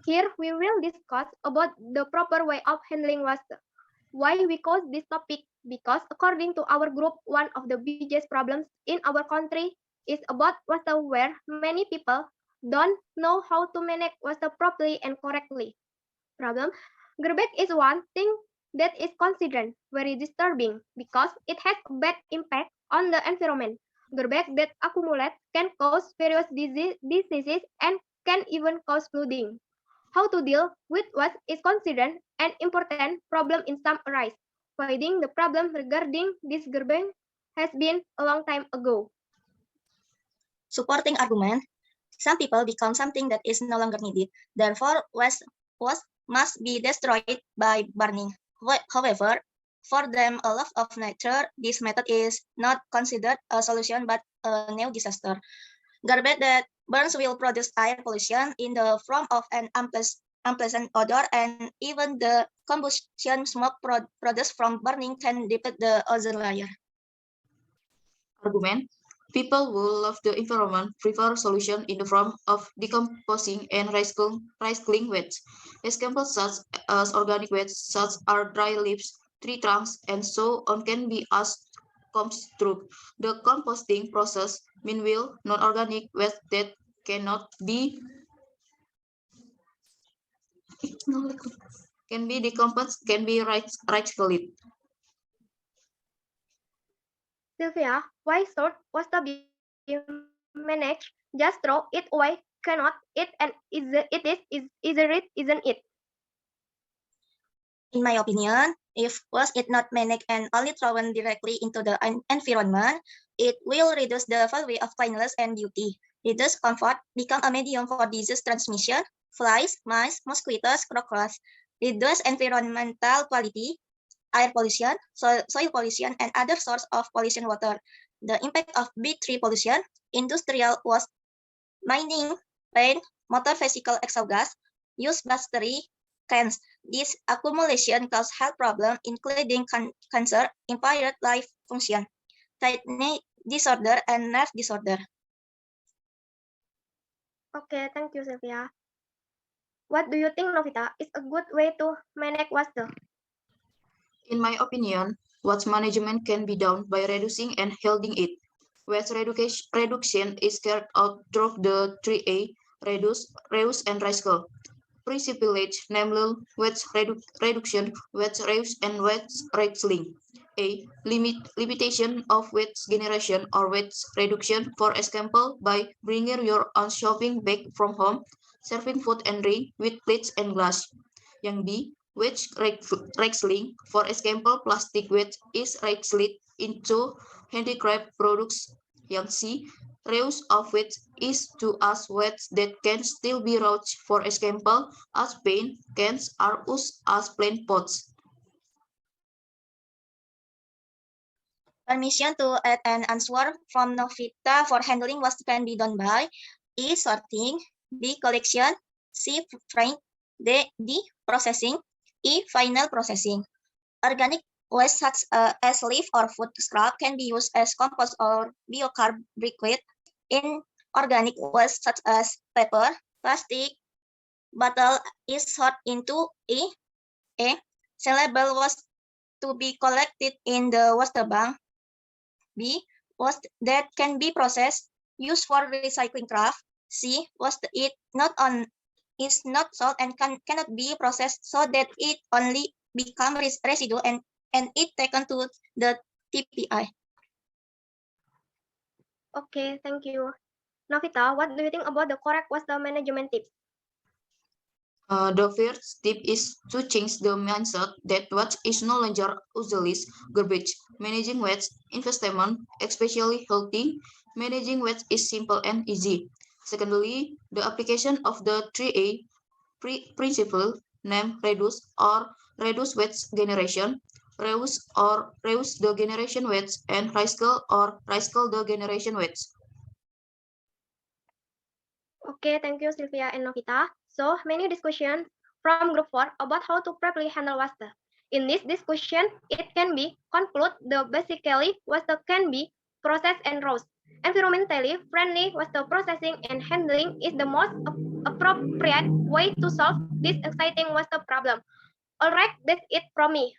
Here we will discuss about the proper way of handling waste. Why we chose this topic? Because according to our group, one of the biggest problems in our country is about waste where many people don't know how to manage waste properly and correctly. Problem. Garbage is one thing that is considered very disturbing because it has a bad impact on the environment. Garbage that accumulates can cause various diseases and can even cause flooding. How to deal with what is considered an important problem in some areas. Finding the problem regarding this garbage has been a long time ago. Supporting argument, some people become something that is no longer needed. Therefore, waste must be destroyed by burning. However, for them, a love of nature, this method is not considered a solution but a new disaster. Garbage that burns will produce air pollution in the form of an unpleasant odor, and even the combustion smoke produced from burning can deplete the ozone layer. Argument. People who love the environment prefer solution in the form of decomposing and recycling waste. Examples such as organic waste, such as dry leaves, tree trunks, and so on can be asked comes through. The composting process, meanwhile, non-organic waste that cannot be decomposed can be recycled. Sylvia, why should waste be managed? Just throw it away, cannot it, and isn't it? In my opinion, if waste is not managed and only thrown directly into the environment, it will reduce the value of cleanliness and beauty, reduce comfort, become a medium for disease transmission, flies, mice, mosquitoes, crocodiles, reduce environmental quality, air pollution, soil pollution, and other sources of pollution water. The impact of B3 pollution, industrial waste, mining, paint, motor vehicle exhaust gas, use battery, cans. This accumulation causes health problems, including cancer, impaired life function, kidney disorder, and nerve disorder. Okay, thank you, Sylvia. What do you think, Novita, is a good way to manage waste? In my opinion, waste management can be done by reducing and holding it. Waste reduction is carried out through the 3A, reduce, reuse, and recycle. Principles, namely waste reduction, waste reuse, and waste recycling. A. Limitation of waste generation or waste reduction, for example, by bringing your own shopping bag from home, serving food and drink with plates and glass. Yang B. Waste recycling, for example, plastic waste is recycled into handicraft products. Yang C. Reuse of waste is to us waste that can still be used, for example, as paint cans are used as plant pots. Permission to add an answer from Novita for handling waste can be done by E. Sorting, B. Collection, C. Frying, D. Processing, E. Final processing. Organic waste such as leaf or food scrap can be used as compost or biocarbohydrate. Inorganic waste such as paper, plastic, bottle is sorted into A. Sellable waste to be collected in the waste bank. B. Waste that can be processed, used for recycling craft. C. Waste it is not sold and cannot be processed, so that it only becomes residue and it taken to the TPI. Okay, thank you. Novita, what do you think about the correct waste management tips? The first tip is to change the mindset that waste is no longer usually garbage. Managing waste investment, especially healthy, managing waste is simple and easy. Secondly, the application of the 3A principle, named reduce or reduce waste generation, reuse the generation waste, and recycle or recycle the generation waste. Okay, thank you, Sylvia and Novita. So, many discussions from Group 4 about how to properly handle waste. In this discussion, it can be concluded that basically waste can be processed and roast. Environmentally friendly waste processing and handling is the most appropriate way to solve this exciting water problem. Alright, that's it from me.